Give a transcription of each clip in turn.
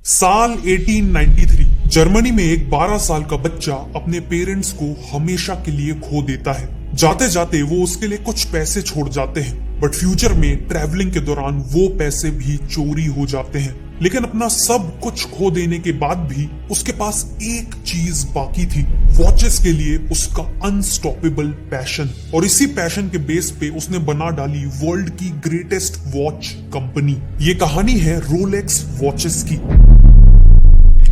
साल 1893 जर्मनी में एक 12 साल का बच्चा अपने पेरेंट्स को हमेशा के लिए खो देता है। जाते जाते वो उसके लिए कुछ पैसे छोड़ जाते हैं, बट फ्यूचर में ट्रैवलिंग के दौरान वो पैसे भी चोरी हो जाते हैं। लेकिन अपना सब कुछ खो देने के बाद भी उसके पास एक चीज बाकी थी, वॉचेस के लिए उसका अनस्टॉपेबल पैशन। और इसी पैशन के बेस पे उसने बना डाली वर्ल्ड की ग्रेटेस्ट वॉच कंपनी। ये कहानी है रोलेक्स वॉचेस की।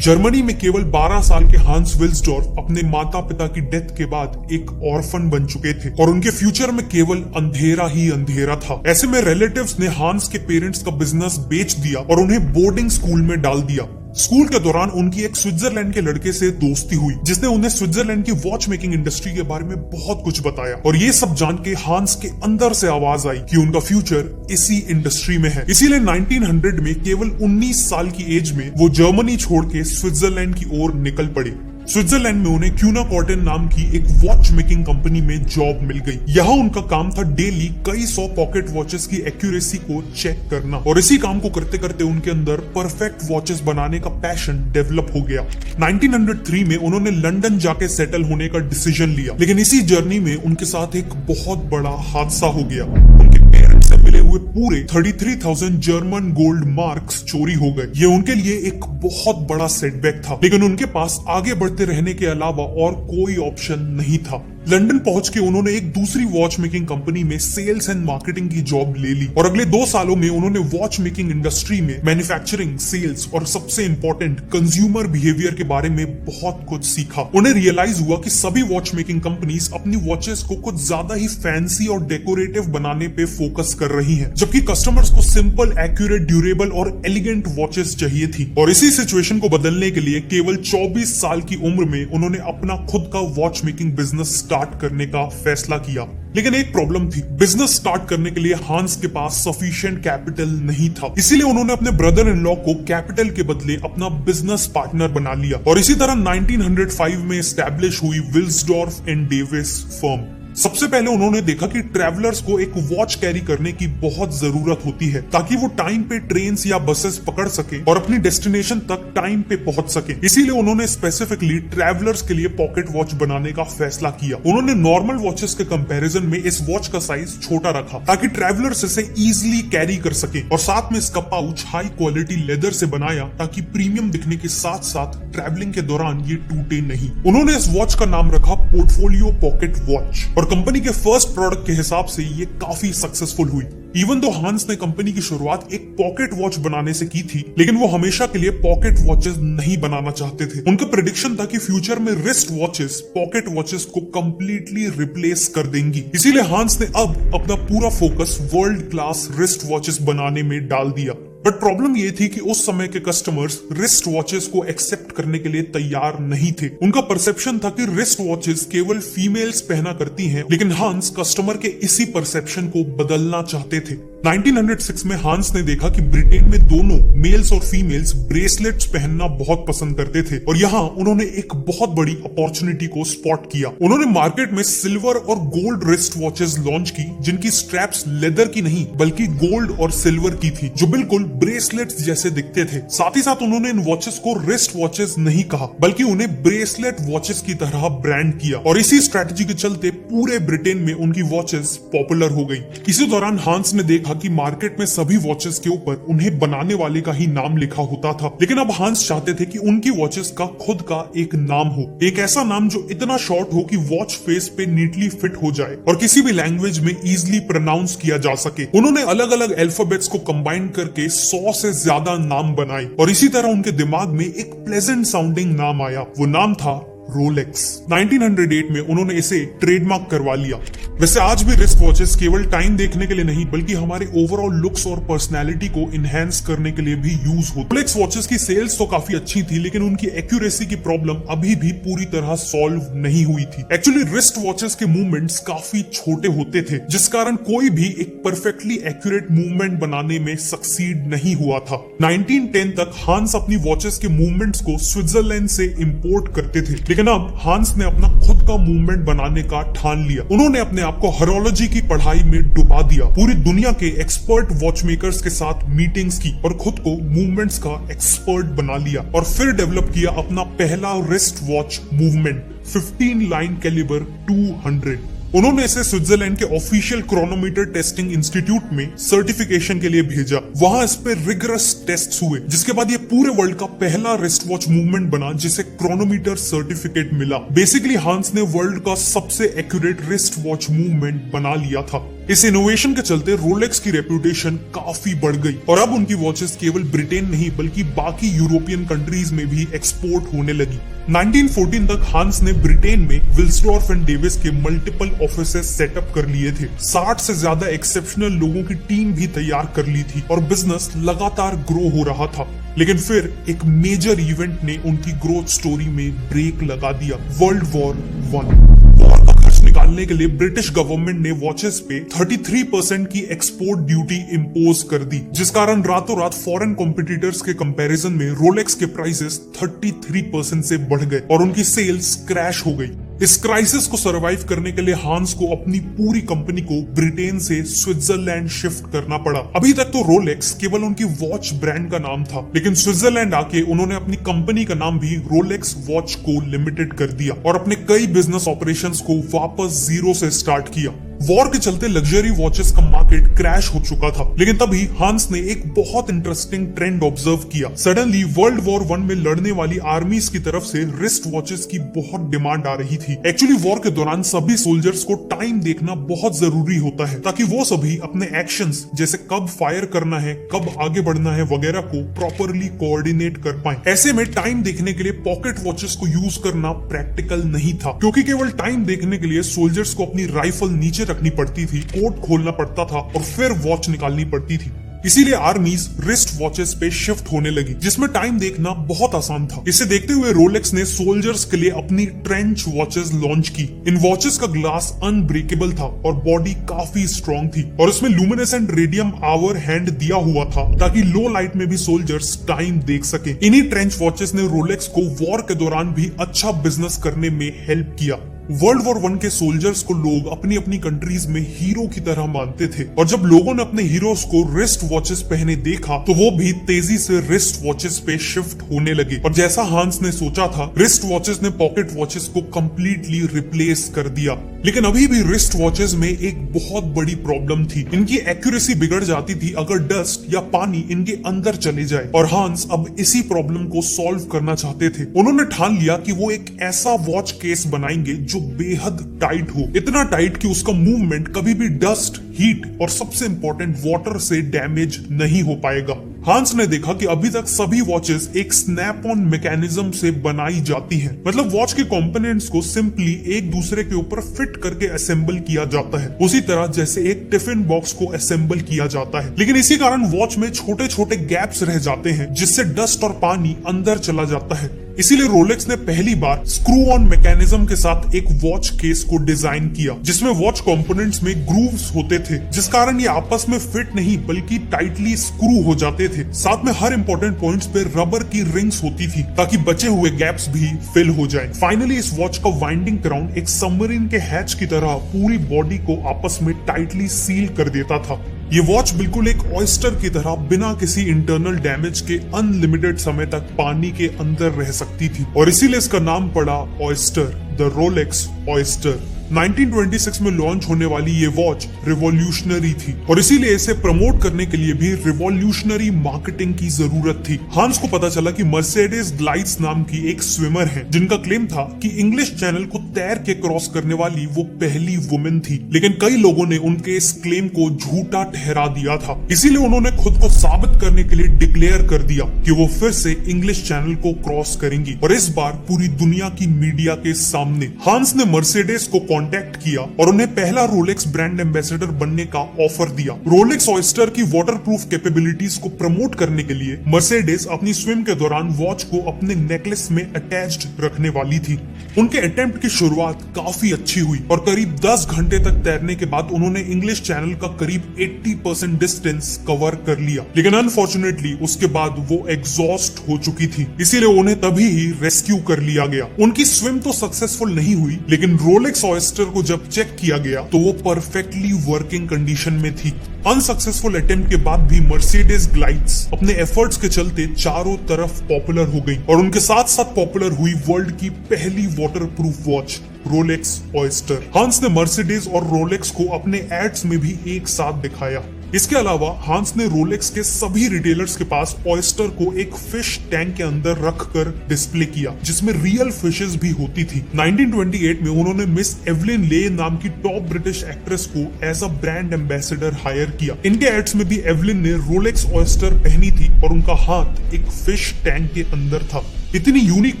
जर्मनी में केवल 12 साल के हांस विल्सडॉर्फ अपने माता पिता की डेथ के बाद एक ऑर्फन बन चुके थे और उनके फ्यूचर में केवल अंधेरा ही अंधेरा था। ऐसे में रिलेटिव्स ने हांस के पेरेंट्स का बिजनेस बेच दिया और उन्हें बोर्डिंग स्कूल में डाल दिया। स्कूल के दौरान उनकी एक स्विट्जरलैंड के लड़के से दोस्ती हुई, जिसने उन्हें स्विट्जरलैंड की वॉच मेकिंग इंडस्ट्री के बारे में बहुत कुछ बताया। और ये सब जान के हांस के अंदर से आवाज आई कि उनका फ्यूचर इसी इंडस्ट्री में है। इसीलिए 1900 में केवल 19 साल की एज में वो जर्मनी छोड़ के स्विट्जरलैंड की ओर निकल पड़े। स्विट्जरलैंड में उन्हें क्यूना कॉटन नाम की एक वॉच मेकिंग कंपनी में जॉब मिल गई। यहाँ उनका काम था डेली कई 100 पॉकेट वॉचेस की एक्यूरेसी को चेक करना, और इसी काम को करते करते उनके अंदर परफेक्ट वॉचेस बनाने का पैशन डेवलप हो गया। 1903 में उन्होंने लंदन जाके सेटल होने का डिसीजन लिया, लेकिन इसी जर्नी में उनके साथ एक बहुत बड़ा हादसा हो गया। उनके पेरेंट्स से मिले हुए पूरे 33,000 जर्मन गोल्ड मार्क्स चोरी हो गए। ये उनके लिए एक बहुत बड़ा सेटबैक था, लेकिन उनके पास आगे बढ़ते रहने के अलावा और कोई ऑप्शन नहीं था। लंदन पहुंच के उन्होंने एक दूसरी वॉच मेकिंग कंपनी में सेल्स एंड मार्केटिंग की जॉब ले ली और अगले 2 सालों में उन्होंने वॉच मेकिंग इंडस्ट्री में मैन्युफैक्चरिंग, सेल्स और सबसे इंपॉर्टेंट कंज्यूमर बिहेवियर के बारे में बहुत कुछ सीखा। उन्हें रियलाइज हुआ कि सभी वॉच मेकिंग कंपनीज अपनी वॉचेस को कुछ ज्यादा ही फैंसी और डेकोरेटिव बनाने पे फोकस कर रही हैं, जबकि कस्टमर्स को सिंपल, एक्यूरेट, ड्यूरेबल और एलिगेंट वॉचेस चाहिए थी। और इसी सिचुएशन को बदलने के लिए केवल 24 साल की उम्र में उन्होंने अपना खुद का वॉच मेकिंग बिजनेस स्टार्ट करने का फैसला किया। लेकिन एक प्रॉब्लम थी, बिजनेस स्टार्ट करने के लिए हांस के पास सफिशिएंट कैपिटल नहीं था। इसीलिए उन्होंने अपने ब्रदर इन लॉ को कैपिटल के बदले अपना बिजनेस पार्टनर बना लिया और इसी तरह 1905 में एस्टैब्लिश हुई विल्सडॉर्फ एंड डेविस फर्म। सबसे पहले उन्होंने देखा कि ट्रैवलर्स को एक वॉच कैरी करने की बहुत जरूरत होती है ताकि वो टाइम पे ट्रेन या बसेस पकड़ सके और अपनी डेस्टिनेशन तक टाइम पे पहुंच सके। इसीलिए उन्होंने स्पेसिफिकली ट्रैवलर्स के लिए पॉकेट वॉच बनाने का फैसला किया। उन्होंने नॉर्मल वॉचेस के कंपैरिजन में इस वॉच का साइज छोटा रखा ताकि ट्रैवलर्स इसे इजिली कैरी कर सके, और साथ में इसका पाउच हाई क्वालिटी लेदर से बनाया ताकि प्रीमियम दिखने के साथ साथ ट्रैवलिंग के दौरान ये टूटे नहीं। उन्होंने इस वॉच का नाम रखा पोर्टफोलियो पॉकेट वॉच, और कंपनी के फर्स्ट प्रोडक्ट के हिसाब से ये काफी सक्सेसफुल हुई। इवन दो हांस ने कंपनी की शुरुआत एक पॉकेट वॉच बनाने से की थी, लेकिन वो हमेशा के लिए पॉकेट वॉचेस नहीं बनाना चाहते थे। उनका प्रेडिक्शन था कि फ्यूचर में रिस्ट वॉचेस पॉकेट वॉचेस को कंप्लीटली रिप्लेस कर देंगी। इसीलिए हांस ने अब अपना पूरा focus world class wrist watches बनाने में डाल दिया। बट प्रॉब्लम ये थी कि उस समय के कस्टमर्स रिस्ट वॉचेस को एक्सेप्ट करने के लिए तैयार नहीं थे। उनका परसेप्शन था कि रिस्ट वॉचेस केवल फीमेल्स पहना करती हैं, लेकिन हांस कस्टमर के इसी परसेप्शन को बदलना चाहते थे। 1906 में हांस ने देखा कि ब्रिटेन में दोनों मेल्स और फीमेल्स ब्रेसलेट्स पहनना बहुत पसंद करते थे, और यहाँ उन्होंने एक बहुत बड़ी अपॉर्चुनिटी को स्पॉट किया। उन्होंने मार्केट में सिल्वर और गोल्ड रिस्ट वॉचेस लॉन्च की, जिनकी स्ट्रैप्स लेदर की नहीं बल्कि गोल्ड और सिल्वर की थी, जो बिल्कुल ब्रेसलेट्स जैसे दिखते थे। साथ ही साथ उन्होंने इन वॉचेस को रिस्ट वॉचेस नहीं कहा, बल्कि उन्हें ब्रेसलेट वॉचेस की तरह ब्रांड किया, और इसी स्ट्रेटजी के चलते पूरे ब्रिटेन में उनकी वॉचेस पॉपुलर हो गई। इसी दौरान हांस ने देखा कि मार्केट में सभी वॉचेस के ऊपर उन्हें बनाने वाले का ही नाम लिखा होता था, लेकिन अब हांस चाहते थे कि उनकी वॉचेस का खुद का एक नाम हो, एक ऐसा नाम जो इतना शॉर्ट हो कि वॉच फेस पे नीटली फिट हो जाए और किसी भी लैंग्वेज में इजिली प्रोनाउंस किया जा सके। उन्होंने अलग अलग अल्फाबेट्स को कंबाइन करके 100 से ज्यादा नाम बनाए, और इसी तरह उनके दिमाग में एक प्लेजेंट साउंडिंग नाम आया। वो नाम था रोलेक्स। 1908 में उन्होंने इसे ट्रेडमार्क करवा लिया। वैसे आज भी रिस्ट वॉचेस केवल टाइम देखने के लिए नहीं बल्कि हमारे ओवरऑल लुक्स और पर्सनैलिटी को इनहेंस करने के लिए भी यूज होती है। रोलेक्स वॉचेस की सेल्स तो काफी अच्छी थी, लेकिन उनकी एक्यूरेसी की प्रॉब्लम अभी भी पूरी तरह सॉल्व नहीं हुई थी। एक्चुअली रिस्ट वॉचेस के मूवमेंट्स काफी छोटे होते थे, जिस कारण कोई भी एक परफेक्टली एक्यूरेट मूवमेंट बनाने में सक्सीड नहीं हुआ था। 1910 तक हांस अपनी वॉचेस के मूवमेंट्स को स्विट्जरलैंड से इंपोर्ट करते थे, लेकिन अब हांस ने अपना खुद का मूवमेंट बनाने का ठान लिया। उन्होंने अपने आप को हॉरोलॉजी की पढ़ाई में डुबा दिया, पूरी दुनिया के एक्सपर्ट वॉच मेकर्स के साथ मीटिंग्स की और खुद को मूवमेंट्स का एक्सपर्ट बना लिया और फिर डेवलप किया अपना पहला wrist watch movement 15 line calibre 200। उन्होंने इसे स्विट्जरलैंड के ऑफिशियल क्रोनोमीटर टेस्टिंग इंस्टीट्यूट में सर्टिफिकेशन के लिए भेजा। वहां इस पे रिगरस टेस्ट हुए, जिसके बाद ये पूरे वर्ल्ड का पहला रिस्ट वॉच मूवमेंट बना जिसे क्रोनोमीटर सर्टिफिकेट मिला। बेसिकली हांस ने वर्ल्ड का सबसे एक्यूरेट रिस्ट वॉच मूवमेंट बना लिया था। इस इनोवेशन के चलते रोलेक्स की रेपुटेशन काफी बढ़ गई और अब उनकी वॉचेस केवल ब्रिटेन नहीं बल्कि बाकी यूरोपियन कंट्रीज में भी एक्सपोर्ट होने लगी। 1914 तक हांस ने ब्रिटेन में विल्सडॉर्फ एंड डेविस के मल्टीपल ऑफिसेस सेटअप कर लिए थे। 60 से ज्यादा एक्सेप्शनल लोगों की टीम भी तैयार कर ली थी और बिजनेस लगातार ग्रो हो रहा था। लेकिन फिर एक मेजर इवेंट ने उनकी ग्रोथ स्टोरी में ब्रेक लगा दिया, वर्ल्ड वॉर 1। वॉर का खर्च निकालने के लिए ब्रिटिश गवर्नमेंट ने वॉचेस पे 33% की एक्सपोर्ट ड्यूटी इम्पोज कर दी, जिस कारण रातों रात फॉरेन कॉम्पिटिटर्स के कंपैरिजन में रोलेक्स के प्राइसेस 33% से बढ़ गए और उनकी सेल्स क्रैश हो गई। इस क्राइसिस को सरवाइव करने के लिए हांस को अपनी पूरी कंपनी को ब्रिटेन से स्विट्जरलैंड शिफ्ट करना पड़ा। अभी तक तो रोलेक्स केवल उनकी वॉच ब्रांड का नाम था, लेकिन स्विट्जरलैंड आके उन्होंने अपनी कंपनी का नाम भी रोलेक्स वॉच को लिमिटेड कर दिया और अपने कई बिजनेस ऑपरेशंस को वापस जीरो से स्टार्ट किया। वॉर के चलते लग्जरी वॉचेस का मार्केट क्रैश हो चुका था, लेकिन तभी हांस ने एक बहुत इंटरेस्टिंग ट्रेंड ऑब्जर्व किया। सडनली वर्ल्ड वॉर 1 में लड़ने वाली आर्मीज की तरफ से रिस्ट वॉचेस की बहुत डिमांड आ रही थी। एक्चुअली वॉर के दौरान सभी सोल्जर्स को टाइम देखना बहुत जरूरी होता है ताकि वो सभी अपने एक्शंस जैसे कब फायर करना है, कब आगे बढ़ना है वगैरह को प्रॉपरली कोऑर्डिनेट कर पाए। ऐसे में टाइम देखने के लिए पॉकेट वॉचेस को यूज करना प्रैक्टिकल नहीं था, क्योंकि केवल टाइम देखने के लिए सोल्जर्स को अपनी राइफल नीचे रखनी पड़ती थी, कोट खोलना पड़ता था और फिर वॉच निकालनी पड़ती थी। इसीलिए आर्मीज रिस्ट वॉचेस पे शिफ्ट होने लगी, जिसमें टाइम देखना बहुत आसान था। इसे देखते हुए रोलेक्स ने सोल्जर्स के लिए अपनी ट्रेंच वॉचेस लॉन्च की। इन वॉचेस का ग्लास अनब्रेकेबल था और बॉडी काफी स्ट्रॉन्ग थी और इसमें लुमिनेसेंट रेडियम आवर हैंड दिया हुआ था ताकि लो लाइट में भी सोल्जर्स टाइम देख सके। इन्हीं ट्रेंच वॉचेस ने रोलेक्स को वॉर के दौरान भी अच्छा बिजनेस करने में हेल्प किया। वर्ल्ड वॉर 1 के सोल्जर्स को लोग अपनी अपनी कंट्रीज में हीरो की तरह मानते थे और जब लोगों ने अपने हीरोज को रिस्ट वॉचेस पहने देखा तो वो भी तेजी से रिस्ट वॉचेस पे शिफ्ट होने लगे और जैसा हांस ने सोचा था, रिस्ट वॉचेस ने पॉकेट वॉचेस को कंप्लीटली रिप्लेस कर दिया। लेकिन अभी भी रिस्ट वॉचेस में एक बहुत बड़ी प्रॉब्लम थी। इनकी एक्यूरेसी बिगड़ जाती थी अगर डस्ट या पानी इनके अंदर चले जाए और हांस अब इसी प्रॉब्लम को सॉल्व करना चाहते थे। उन्होंने ठान लिया कि वो एक ऐसा वॉच केस बनाएंगे जो बेहद टाइट हो, इतना टाइट कि उसका मूवमेंट कभी भी डस्ट, हीट और सबसे इंपॉर्टेंट वाटर से डैमेज नहीं हो पाएगा। हांस ने देखा कि अभी तक सभी वॉचेस एक स्नैप ऑन मैकेनिज्म से बनाई जाती हैं, मतलब वॉच के कंपोनेंट्स को सिंपली एक दूसरे के ऊपर फिट करके असेंबल किया जाता है, उसी तरह जैसे एक टिफिन बॉक्स को असेंबल किया जाता है। लेकिन इसी कारण वॉच में छोटे छोटे गैप्स रह जाते हैं जिससे डस्ट और पानी अंदर चला जाता है। इसीलिए रोलेक्स ने पहली बार स्क्रू ऑन मैकेनिज्म के साथ एक वॉच केस को डिजाइन किया जिसमें वॉच कंपोनेंट्स में ग्रूव्स होते थे, जिस कारण ये आपस में फिट नहीं बल्कि टाइटली स्क्रू हो जाते थे। साथ में हर इंपॉर्टेंट पॉइंट्स पे रबर की रिंग्स होती थी ताकि बचे हुए गैप्स भी फिल हो जाए। फाइनली इस वॉच का वाइंडिंग क्राउन एक सबमरीन के हैच की तरह पूरी बॉडी को आपस में टाइटली सील कर देता था। ये वॉच बिल्कुल एक ऑयस्टर की तरह बिना किसी इंटरनल डैमेज के अनलिमिटेड समय तक पानी के अंदर रह सकती थी और इसीलिए इसका नाम पड़ा ऑयस्टर, द रोलेक्स ऑयस्टर। 1926 में लॉन्च होने वाली ये वॉच रिवॉल्यूशनरी थी और इसीलिए इसे प्रमोट करने के लिए भी रिवॉल्यूशनरी मार्केटिंग की जरूरत थी। हांस को पता चला कि मर्सिडीज ग्लाइड्स नाम की एक स्विमर है जिनका क्लेम था कि इंग्लिश चैनल को तैर के क्रॉस करने वाली वो पहली वुमेन थी, लेकिन कई लोगों ने उनके इस क्लेम को झूठा ठहरा दिया था। इसीलिए उन्होंने खुद को साबित करने के लिए डिक्लेयर कर दिया कि वो फिर से इंग्लिश चैनल को क्रॉस करेंगी और इस बार पूरी दुनिया की मीडिया के सामने। हांस ने मर्सिडीज को कांटेक्ट किया और उन्हें पहला रोलेक्स ब्रांड एम्बेसडर बनने का ऑफर दिया। रोलेक्स ऑयस्टर की वाटरप्रूफ कैपेबिलिटीज को प्रमोट करने के लिए मर्सिडीज अपनी स्विम के दौरान वॉच को अपने नेकलेस में अटैच्ड रखने वाली थी। उनके अटेम्प्ट की शुरुआत काफी अच्छी हुई और करीब 10 घंटे तक तैरने के बाद उन्होंने इंग्लिश चैनल का करीब 80% डिस्टेंस कवर कर लिया, लेकिन अनफॉर्चुनेटली उसके बाद वो एग्जॉस्ट हो चुकी थी, इसीलिए उन्हें तभी ही रेस्क्यू कर लिया गया। उनकी स्विम तो सक्सेसफुल नहीं हुई, लेकिन रोलेक्स ऑयस्टर को जब चेक किया गया तो वो परफेक्टली वर्किंग कंडीशन में थी। अनसक्सेसफुल अटेम्प्ट के बाद भी मर्सिडीज ग्लाइड्स अपने एफर्ट्स के चलते चारों तरफ पॉपुलर हो गई और उनके साथ साथ पॉपुलर हुई वर्ल्ड की पहली वाटरप्रूफ वॉच रोलेक्स ऑयस्टर। हांस ने मर्सिडीज और रोलेक्स को अपने एड्स में भी एक साथ दिखाया। इसके अलावा हांस ने रोलेक्स के सभी रिटेलर्स के पास ऑयस्टर को एक फिश टैंक के अंदर रखकर डिस्प्ले किया, जिसमें रियल फिशेस भी होती थी। 1928 में उन्होंने मिस एवलिन ले नाम की टॉप ब्रिटिश एक्ट्रेस को as a brand ambassador hire किया। इनके एड्स में भी एवलिन ने रोलेक्स ऑयस्टर पहनी थी और उनका हाथ एक फिश टैंक के अंदर था। इतनी यूनिक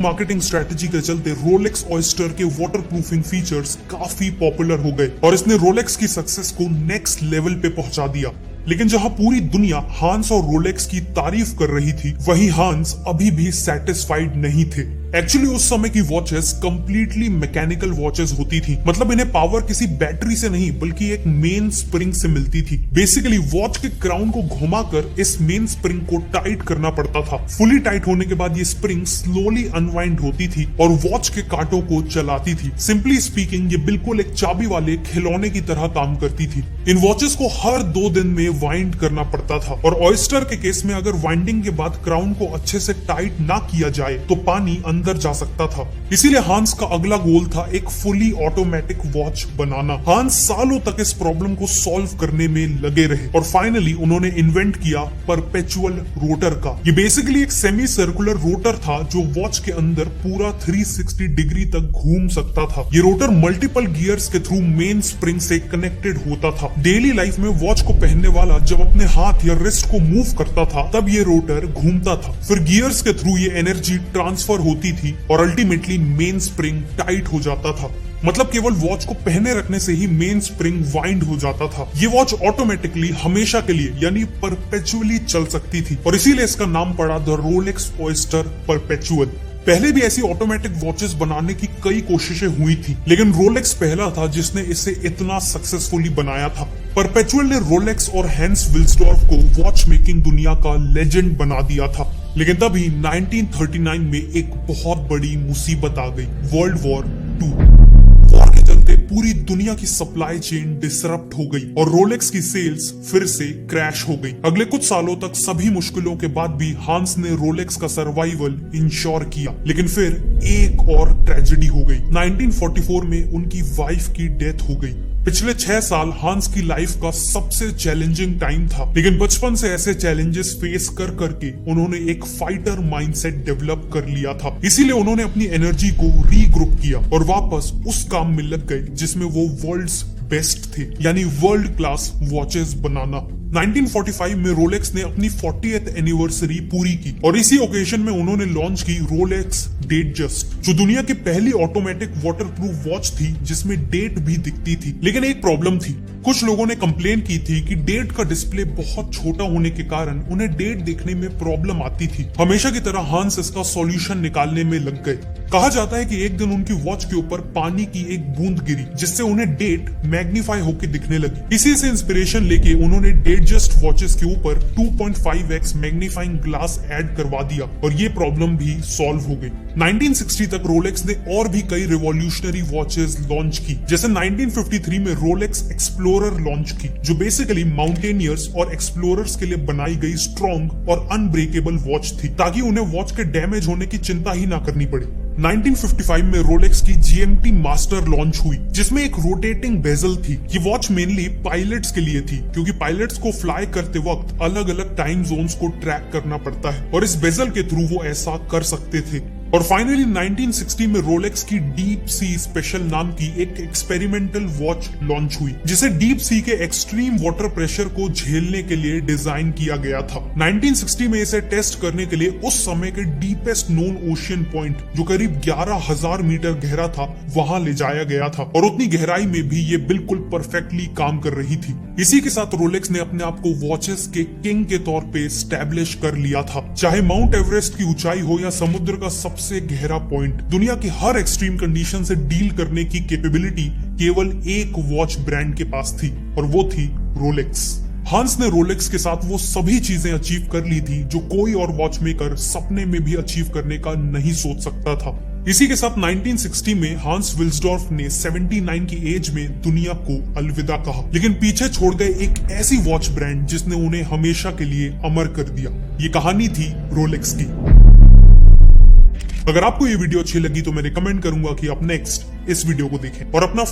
मार्केटिंग स्ट्रेटेजी के चलते रोलेक्स ऑयस्टर के वाटरप्रूफिंग फीचर्स काफी पॉपुलर हो गए और इसने रोलेक्स की सक्सेस को नेक्स्ट लेवल पे पहुंचा दिया। लेकिन जहां पूरी दुनिया हांस और रोलेक्स की तारीफ कर रही थी, वहीं हांस अभी भी सेटिस्फाइड नहीं थे। एक्चुअली उस समय की वॉचेस कंप्लीटली मैकेनिकल वॉचेस होती थी, मतलब इन्हें पावर किसी बैटरी से नहीं बल्कि एक मेन स्प्रिंग से मिलती थी। बेसिकली वॉच के क्राउन को घुमाकर इस मेन स्प्रिंग को टाइट करना पड़ता था। फुली टाइट होने के बाद ये स्प्रिंग स्लोली अनवाइंड होती थी और वॉच के कांटों को चलाती थी। सिंपली स्पीकिंग ये बिल्कुल एक चाबी वाले खिलौने की तरह काम करती थी। इन वॉचेस को हर 2 दिन में वाइंड करना पड़ता था और ऑयस्टर के केस में अगर वाइंडिंग के बाद क्राउन को अच्छे से टाइट ना किया जाए तो पानी अंदर जा सकता था। इसीलिए हांस का अगला गोल था एक फुली ऑटोमेटिक वॉच बनाना। हांस सालों तक इस प्रॉब्लम को सॉल्व करने में लगे रहे और फाइनली उन्होंने इन्वेंट किया परपेचुअल रोटर का। ये बेसिकली एक सेमी सर्कुलर रोटर था जो वॉच के अंदर पूरा 360 डिग्री तक घूम सकता था। ये रोटर मल्टीपल गियर्स के थ्रू मेन स्प्रिंग से कनेक्टेड होता था। डेली लाइफ में वॉच को पहनने वाला जब अपने हाथ या रिस्ट को मूव करता था तब ये रोटर घूमता था, फिर गियर्स के थ्रू ये एनर्जी ट्रांसफर होती थी और अल्टीमेटली मेन स्प्रिंग टाइट हो जाता था। मतलब केवल वॉच को पहने रखने से ही मेन स्प्रिंग वाइंड हो जाता था। ये वॉच ऑटोमेटिकली हमेशा के लिए यानी परपेचुअली चल सकती थी और इसीलिए इसका नाम पड़ा द रोलेक्स ऑयस्टर परपेचुअल। पहले भी ऐसी ऑटोमेटिक वॉचेस बनाने की कई कोशिशें हुई थी, लेकिन रोलेक्स पहला था जिसने इसे इतना सक्सेसफुली बनाया था। परपेचुअल ने रोलेक्स और हैंस विल्सडॉर्फ को वॉच मेकिंग दुनिया का लेजेंड बना दिया था। लेकिन तभी 1939 में एक बहुत बड़ी मुसीबत आ गई, वर्ल्ड वॉर 2। वॉर के चलते पूरी दुनिया की सप्लाई चेन डिसरप्ट हो गई और रोलेक्स की सेल्स फिर से क्रैश हो गई। अगले कुछ सालों तक सभी मुश्किलों के बाद भी हांस ने रोलेक्स का सर्वाइवल इंश्योर किया, लेकिन फिर एक और ट्रेजेडी हो गई। 1944 में उनकी वाइफ की डेथ हो गई। पिछले 6 साल हांस की लाइफ का सबसे चैलेंजिंग टाइम था, लेकिन बचपन से ऐसे चैलेंजेस फेस कर करके उन्होंने एक फाइटर माइंडसेट डेवलप कर लिया था। इसीलिए उन्होंने अपनी एनर्जी को रीग्रुप किया और वापस उस काम में लग गए जिसमें वो वर्ल्ड्स बेस्ट थे, यानी वर्ल्ड क्लास वॉचेस बनाना। 1945 में रोलेक्स ने अपनी 40th एनिवर्सरी पूरी की और इसी ओकेजन में उन्होंने लॉन्च की रोलेक्स डेटजस्ट, जो दुनिया की पहली ऑटोमेटिक वाटरप्रूफ वॉच थी जिसमें डेट भी दिखती थी। लेकिन एक प्रॉब्लम थी, कुछ लोगों ने कंप्लेन की थी कि डेट का डिस्प्ले बहुत छोटा होने के कारण उन्हें डेट देखने में प्रॉब्लम आती थी। हमेशा की तरह हांस इसका सॉल्यूशन निकालने में लग गए। कहा जाता है कि एक दिन उनकी वॉच के ऊपर पानी की एक बूंद गिरी जिससे उन्हें डेट मैग्नीफाई होकर दिखने लगी। इसी से इंस्पिरेशन लेके उन्होंने डेटजस्ट वॉचेस के ऊपर 2.5x मैग्नीफाइंग ग्लास ऐड करवा दिया और ये प्रॉब्लम भी सॉल्व हो गई। 1960 तक रोलेक्स ने और भी कई रिवॉल्यूशनरी वॉचेस लॉन्च की, जैसे 1953 में रोलेक्स एक्सप्लोरर लॉन्च की, जो बेसिकली माउंटेनियर्स और एक्सप्लोरर्स के लिए बनाई गई स्ट्रॉन्ग और अनब्रेकेबल वॉच थी, ताकि उन्हें वॉच के डैमेज होने की चिंता ही ना करनी पड़े। 1955 में रोलेक्स की GMT मास्टर लॉन्च हुई, जिसमें एक रोटेटिंग बेजल थी। ये वॉच मेनली पायलट्स के लिए थी, क्योंकि पायलट्स को फ्लाई करते वक्त अलग अलग टाइम जोन्स को ट्रैक करना पड़ता है और इस बेजल के थ्रू वो ऐसा कर सकते थे। और फाइनली 1960 में रोलेक्स की डीप सी स्पेशल नाम की एक एक्सपेरिमेंटल वॉच लॉन्च हुई, जिसे डीप सी के एक्सट्रीम वाटर प्रेशर को झेलने के लिए डिजाइन किया गया था। 1960 में इसे टेस्ट करने के लिए उस समय के डीपेस्ट नोन ओशियन पॉइंट, जो करीब 11,000 मीटर गहरा था, वहां ले जाया गया था और उतनी गहराई में भी ये बिल्कुल परफेक्टली काम कर रही थी। इसी के साथ रोलेक्स ने अपने आप को वॉचेस के किंग के तौर पे स्टैब्लिश कर लिया था। चाहे माउंट एवरेस्ट की ऊंचाई हो या समुद्र का सबसे गहरा पॉइंट, दुनिया की हर एक्सट्रीम कंडीशन से डील करने की कैपेबिलिटी केवल एक वॉच ब्रांड के पास थी और वो थी रोलेक्स। हांस ने रोलेक्स के साथ वो सभी चीजें अचीव कर ली थी जो कोई और वॉच मेकर सपने में भी अचीव करने का नहीं सोच सकता था। इसी के साथ 1960 में हांस विल्सडॉर्फ ने 79 की एज में दुनिया को अलविदा कहा, लेकिन पीछे छोड़ गए एक ऐसी वॉच ब्रांड जिसने उन्हें हमेशा के लिए अमर कर दिया। ये कहानी थी रोलेक्स की। अगर आपको ये वीडियो अच्छी लगी तो मैं रिकमेंड करूंगा कि आप नेक्स्ट इस वीडियो को देखें और अपना